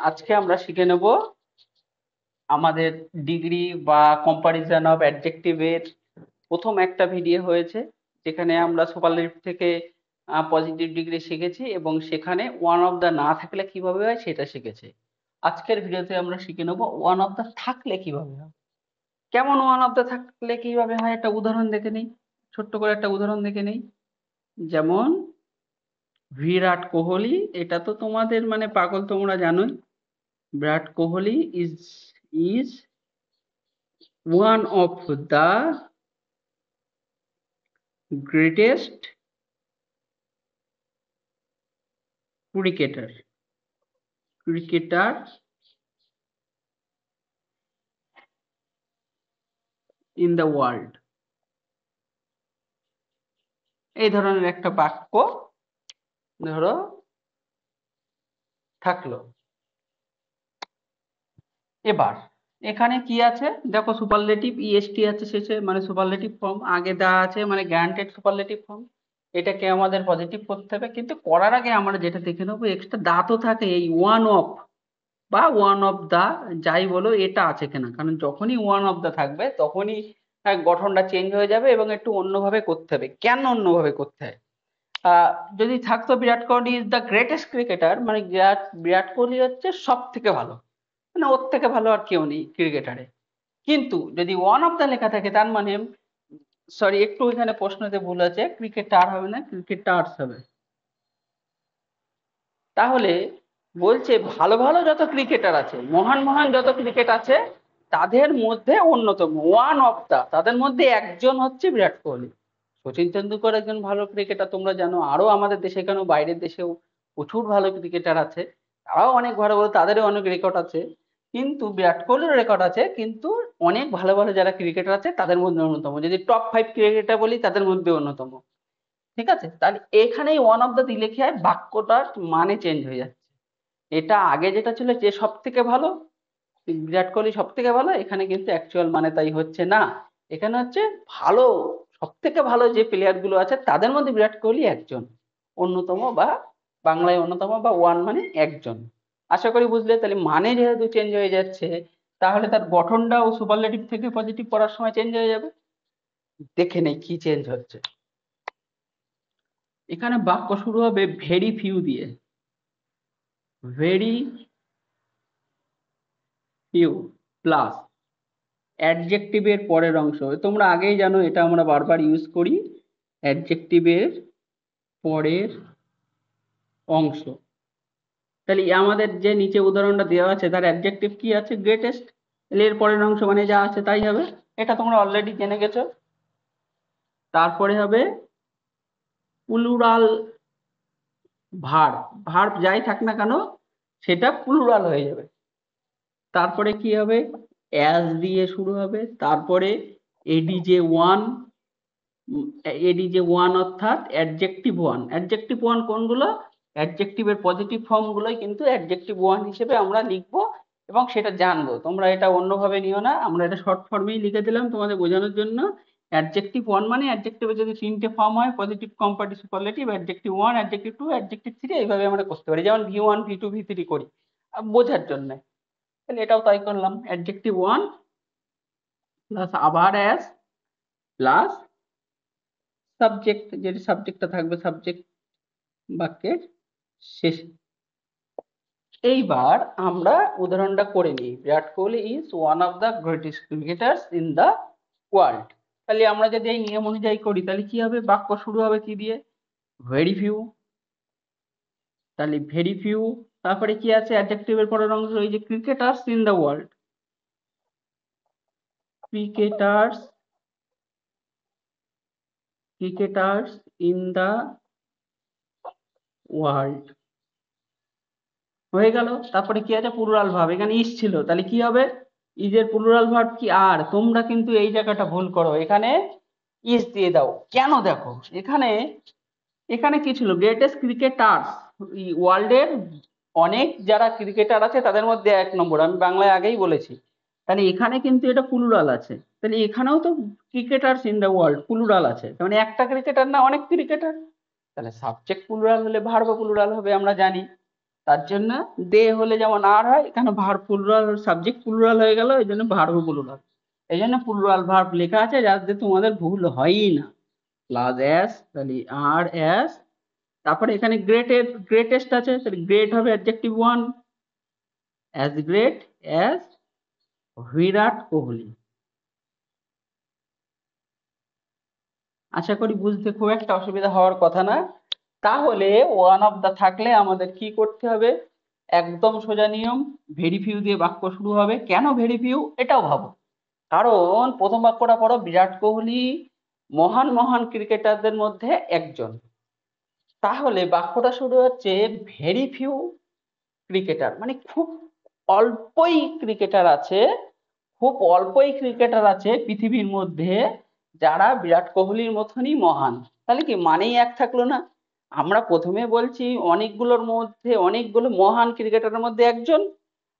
আজকে আমরা শিখে নেব আমাদের ডিগ্রি বা কম্পারিজন অফ অ্যাডজেক্টিভের প্রথম একটা ভিডিও হয়েছে, যেখানে আমরা সুপারলেটিভ থেকে পজিটিভ ডিগ্রি শিখেছি এবং সেখানে ওয়ান অফ দ্য না থাকলে কিভাবে হয় সেটা শিখেছি। আজকের ভিডিওতে আমরা শিখে নেব ওয়ান অফ দ্য থাকলে কিভাবে হয়। কেমন ওয়ান অফ দ্য থাকলে কিভাবে হয় একটা উদাহরণ দেখে নেই, ছোট্ট করে একটা উদাহরণ দেখে নেই। যেমন বিরাট কোহলি, এটা তো তোমাদের মানে পাগল, তোমরা জানোই। Virat Kohli is is one of the greatest cricketer in the world। এই ধরনের একটা বাক্য ধরো থাকলো। এবার এখানে কি আছে দেখো, সুপারলেটিভ ইএসটি আছে শেষে, মানে সুপারলেটিভ ফর্ম আগে দেওয়া আছে, মানে গ্যারান্টেড সুপারলেটিভ ফর্ম। এটাকে আমাদের পজিটিভ করতে হবে, কিন্তু করার আগে আমরা যেটা দেখে নেবো এক্সট্রা দা তো থাকে, এই ওয়ান অফ বা ওয়ান অফ দা যাই বলো এটা আছে কিনা, কারণ যখনই ওয়ান অফ দা থাকবে তখনই গঠনটা চেঞ্জ হয়ে যাবে এবং একটু অন্যভাবে করতে হবে। কেন অন্যভাবে করতে হয়? আহ, যদি থাকতো Virat Kohli is the greatest cricketer, মানে বিরাট বিরাট কোহলি হচ্ছে সব থেকে ভালো, মানে ওর থেকে ভালো আর কেউ নেই ক্রিকেটারে। কিন্তু যদি ওয়ান অফ দা লেখা থাকে তার মানে, সরি একটু এখানে প্রশ্নতে ভুল আছে, ক্রিকেটার হবে না, ক্রিকেটার্স হবে। তাহলে বলছে ভালো ভালো যত ক্রিকেটার আছে, মহান মহান যত ক্রিকেট আছে, তাদের মধ্যে অন্যতম ওয়ান অফ দা, তাদের মধ্যে একজন হচ্ছে বিরাট কোহলি। সচিন তেন্ডুলকর একজন ভালো ক্রিকেটার, তোমরা জানো। আরো আমাদের দেশে কেন, বাইরের দেশেও প্রচুর ভালো ক্রিকেটার আছে, তারাও অনেক ভালো ভালো, তাদেরও অনেক রেকর্ড আছে। কিন্তু বিরাট কোহলির রেকর্ড আছে, কিন্তু অনেক ভালো ভালো যারা ক্রিকেটার আছে তাদের মধ্যে অন্যতম। যদি টপ 5 ক্রিকেটার বলি তাদের মধ্যে অন্যতম। ঠিক আছে, তাহলে এখানেই ওয়ান অফ দ্য দিলে কি হয়, বাক্যটার মানে চেঞ্জ হয়ে যাচ্ছে। এটা আগে যেটা ছিল যে সব থেকে ভালো, বিরাট কোহলি সব থেকে ভালো, এখানে কিন্তু অ্যাকচুয়াল মানে তাই হচ্ছে না। এখানে হচ্ছে ভালো, সব থেকে ভালো যে প্লেয়ার গুলো আছে তাদের মধ্যে বিরাট কোহলি একজন, অন্যতম, বা বাংলায় অন্যতম বা ওয়ান মানে একজন। আশা করি বুঝলে। তাহলে মানে যেহেতু চেঞ্জ হয়ে যাচ্ছে, তাহলে তার গঠনটাও সুপারলেটিভ থেকে পজিটিভ করার সময় চেঞ্জ হয়ে যাবে। দেখে নেই কি চেঞ্জ হচ্ছে। এখানে বাক্য শুরু হবে ভেরি ফিউ দিয়ে, ভেরি ফিউ প্লাস অ্যাডজেক্টিভের পরের অংশ। তোমরা আগেই জানো, এটা আমরা বারবার ইউজ করি, অ্যাডজেক্টিভের পরের অংশ। তাহলে আমাদের যে নিচে উদাহরণটা দেওয়া আছে তার অ্যাডজেক্টিভ কি আছে, গ্রেটেস্ট। তাহলে এর পরের অংশ মানে যা আছে তাই হবে, এটা তোমরা অলরেডি জেনে গেছো। তারপরে হবে প্লুরাল ভার্ব, ভার্ব যাই থাক না কেন সেটা প্লুরাল হয়ে যাবে। তারপরে কি হবে, অ্যাজ দিয়ে শুরু হবে, তারপরে এডিজে ওয়ান, এডিজে ওয়ান অর্থাৎ অ্যাডজেক্টিভ ওয়ান। অ্যাডজেক্টিভ ওয়ান কোনগুলো, অ্যাডজেক্টিভের পজিটিভ ফর্মগুলোই কিন্তু অ্যাডজেক্টিভ ওয়ান হিসেবে আমরা লিখবো এবং সেটা জানবো। তোমরা এটা অন্যভাবে নিও না, আমরা এটা শর্ট ফর্মেই লিখে দিলাম তোমাদের বোঝানোর জন্য। অ্যাডজেক্টিভ ওয়ান মানে অ্যাডজেক্টিভের যদি তিনটে ফর্ম হয়, positive, comparative, superlative, adjective one, adjective two, adjective three, এইভাবে আমরা করতে পারি, যেমন V one V two V three করি বোঝার জন্য। তাহলে এটাও তাই করলাম, অ্যাডজেক্টিভ ওয়ান প্লাস আবার অ্যাজ প্লাস সাবজেক্ট, যেটা সাবজেক্টটা থাকবে সাবজেক্ট বাক্যের শেষে। এইবার আমরা উদাহরণটা করে নিই, Virat Kohli is one of the greatest cricketers in the world. তাহলে আমরা যদি এই নিয়ম অনুযায়ী করি তাহলে কি হবে, বাক্য শুরু হবে কি দিয়ে, ভেরি ফিউ। তাহলে ভেরি ফিউ, তারপরে কি আছে, অ্যাডজেক্টিভের পরের অংশ, এই যে cricketers in the world, cricketers, cricketers in the world হয়ে গেল। তারপরে কি আছে, প্লুরাল ভার্ব, এখানে ইজ ছিল, তাহলে কি হবে, ইজের প্লুরাল ভার্ব কি আর। তোমরা কিন্তু এই জায়গাটা ভুল করো, এখানে ইজ দিয়ে দাও। কেন দেখো, এখানে এখানে কি ছিল, গ্রেটেস্ট ক্রিকেটার্স, ওয়ার্ল্ডের অনেক যারা ক্রিকেটার আছে তাদের মধ্যে এক নম্বর, আমি বাংলায় আগেই বলেছি। তাহলে এখানে কিন্তু এটা প্লুরাল আছে, তাহলে এখানেও তো cricketers in the world plural আছে, তার মানে একটা ক্রিকেটার না অনেক ক্রিকেটার। তাহলে সাবজেক্ট প্লুরাল হলে ভার্ব প্লুরাল হবে, আমরা জানি। তার জন্য দে হলে যেমন আর হয়, এখানে ভার্ব প্লুরাল সাবজেক্ট প্লুরাল হয়ে গেল, এই জন্য ভার্ব প্লুরাল, এই জন্য প্লুরাল ভার্ব লেখা আছে যাতে তোমাদের ভুল হয়ই না। প্লাস অ্যাস, তাহলে আর অ্যাস, তারপরে এখানে গ্রেটেস্ট আছে, তাহলে গ্রেট হবে adjective one, as great as Virat Kohli. আশা করি বুঝতে খুব একটা অসুবিধা হওয়ার কথা না। তাহলে ওয়ান অফ দা থাকলে আমাদের কি করতে হবে? একদম সোজা নিয়ম, ভেরি ফিউ দিয়ে বাক্য শুরু হবে। কেন ভেরি ফিউ এটাও ভাবো। কারণ প্রথম বাক্যটা পড়ো, বিরাট কোহলি মহান মহান ক্রিকেটারদের মধ্যে একজন। তাহলে বাক্যটা শুরু হচ্ছে ভেরি ফিউ ক্রিকেটার, মানে খুব অল্পই ক্রিকেটার আছে, খুব অল্পই ক্রিকেটার আছে পৃথিবীর মধ্যে যারা বিরাট কোহলির মতনই মহান। তাহলে কি মানেই এক থাকলো না? আমরা প্রথমে বলছি অনেকগুলোর মধ্যে, অনেকগুলো মহান ক্রিকেটারের মধ্যে একজন,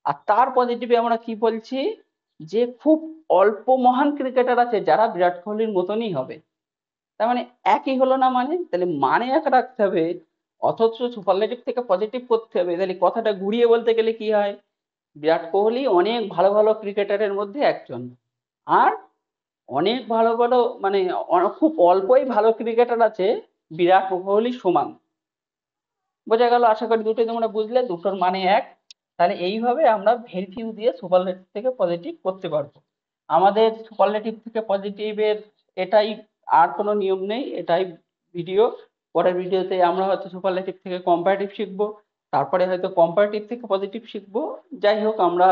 আর তার পজিটিভে আমরা কি বলছি, যে খুব অল্প মহান ক্রিকেটার আছে যারা বিরাট কোহলির মতনই হবে। তার মানে একই হলো না? মানে তাহলে মানে এক রাখতে হবে, অথচ সুপারলেটিভ থেকে পজিটিভ করতে হবে। তাহলে কথাটা ঘুরিয়ে বলতে গেলে কি হয়, বিরাট কোহলি অনেক ভালো ভালো ক্রিকেটারের মধ্যে একজন, আর অনেক ভালো ভালো মানে খুব অল্পই ভালো ক্রিকেটার আছে বিরাট কোহলি সমান। বোঝা গেল? আশা করি দুটোই তোমরা বুঝলে, দুটোর মানে এক। তাহলে এইভাবে আমরা ভেরি ফিউ দিয়ে সুপারলেটিভ থেকে পজিটিভ করতে পারবো। আমাদের সুপারলেটিভ থেকে পজিটিভের এটাই, আর কোনো নিয়ম নেই, এটাই ভিডিও। পরের ভিডিওতে আমরা হয়তো সুপারলেটিভ থেকে কম্পারেটিভ শিখবো, তারপরে হয়তো কম্পারেটিভ থেকে পজিটিভ শিখবো। যাই হোক, আমরা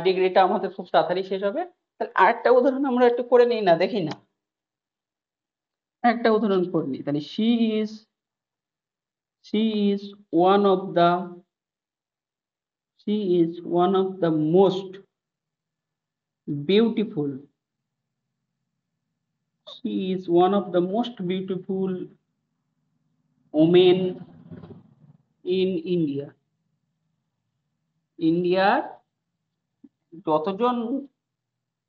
ডিগ্রিটা আমাদের খুব তাড়াতাড়ি শেষ হবে। তাহলে আরেকটা উদাহরণ আমরা একটু করে নিই না, দেখি না, একটা উদাহরণ করে নিই। তাহলে she is one of the she is one of the most beautiful she is one of the most beautiful women in India. ইন্ডিয়ার যতজন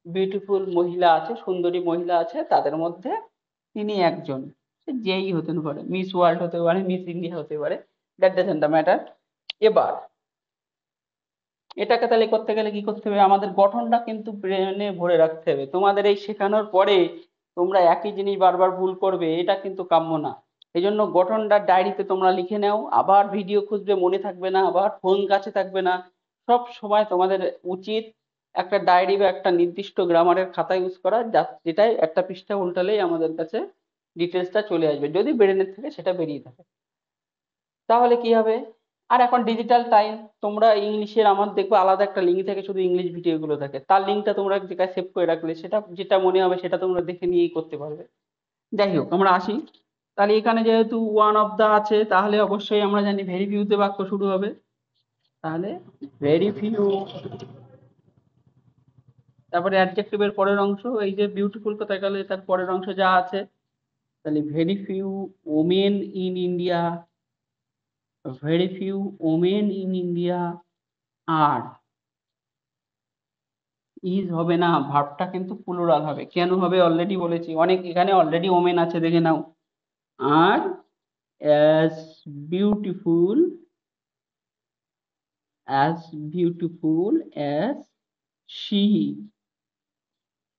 বিউটিফুল মহিলা আছে, সুন্দরী মহিলা আছে, তাদের মধ্যে তিনি একজন। সে যেই হতে পারে, মিস ওয়ার্ল্ড হতে পারে, মিস ইন্ডিয়া হতে পারে, দ্যাট ডাজন্ট ম্যাটার। এবার এটাকে তাহলে করতে গেলে কি করতে হবে, আমাদের গঠনটা কিন্তু ব্রেনে ভরে রাখতে হবে। তোমাদের এই শেখানোর পরে তোমরা একই জিনিস বারবার ভুল করবে, এটা কিন্তু কাম্য না। এই জন্য গঠনটা ডায়েরিতে তোমরা লিখে নাও, আবার ভিডিও খুঁজবে মনে থাকবে না, আবার ফোন কাছে থাকবে না। সব সময় তোমাদের উচিত একটা ডায়েরি বা একটা নির্দিষ্ট গ্রামারের খাতা ইউজ করা, যেটাই একটা পৃষ্ঠা উল্টালেই আমাদের কাছে ডিটেলসটা চলে আসবে, যদি ব্রেনের থেকে সেটা বেরিয়ে থাকে। তাহলে কি হবে? আর এখন ডিজিটাল টাইম, তোমরা ইংলিশের আমার দেখবে আলাদা একটা লিঙ্ক থাকে, শুধু ইংলিশ ভিডিওগুলো থাকে, তার লিঙ্কটা তোমরা এক জায়গায় সেভ করে রাখলে সেটা যেটা মনে হবে সেটা তোমরা দেখে নিয়েই করতে পারবে। যাই হোক, আমরা আসি। তাহলে এখানে যেহেতু ওয়ান অফ দা আছে, তাহলে অবশ্যই আমরা জানি ভেরি ফিউতে বাক্য শুরু হবে। তাহলে ভেরি ফিউ, তারপরে অ্যাডজেক্টিভের পরের অংশ, এই যে বিউটিফুল কোথায় গেলে তার পরের অংশ যা আছে, তাহলে very few women in India, very few women in India. আর ইজ হবে না, ভার্বটা কিন্তু প্লুরাল হবে। কেন হবে অলরেডি বলেছি, অনেক এখানে অলরেডি ওমেন আছে, দেখে নাও। আর as beautiful, as beautiful as she,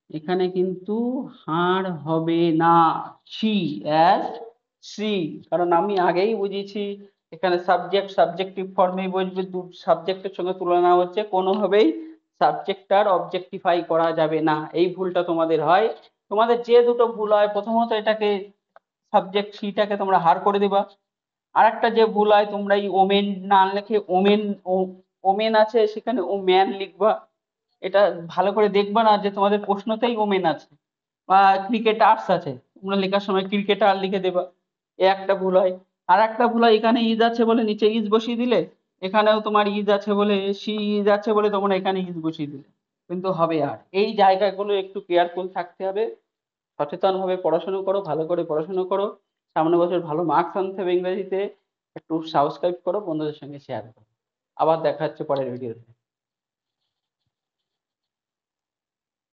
এখানে কিন্তু হার হবে না, শি অ্যাজ শি। কারণ আমি আগেই বুঝিয়েছি এখানে সাবজেক্ট সাবজেক্টিভ ফর্মেই বসবে, দু সাবজেক্টের সঙ্গে তুলনা হচ্ছে, কোনোভাবেই সাবজেক্টটার অবজেক্টিফাই করা যাবে না। এই ভুলটা তোমাদের হয়। তোমাদের যে দুটো ভুল হয়, প্রথমত এটাকে সাবজেক্ট সিটাকে তোমরা হার করে দেবা। আর একটা যে ভুল হয়, তোমরা এই ওমেন না লিখে ওমেন, ওমেন আছে সেখানে ও ম্যান লিখবা। এটা ভালো করে দেখবা না যে তোমাদের প্রশ্নতেই ওমেন আছে বা ক্রিকেটার্স আছে, তোমরা লেখার সময় ক্রিকেটার লিখে দেবা, এ একটা ভুল হয়। আর একটা ভুল হয়, এখানে ইজ আছে বলে নিচে ইজ বসিয়ে দিলে, এখানেও তোমার ইজ আছে বলে, সি ইজ আছে বলে তোমরা এখানে ইজ বসিয়ে দিলে, কিন্তু হবে। আর এই জায়গাগুলো একটু কেয়ারফুল থাকতে হবে। সচেতন ভাবে পড়াশোনা করো, ভালো করে পড়াশোনা করো, সামনের বছর ভালো মার্কস আনতে হবে ইংরেজিতে। একটু সাবস্ক্রাইব করো, বন্ধুদের সঙ্গে শেয়ার করো। আবার দেখা হচ্ছে পরের ভিডিওতে।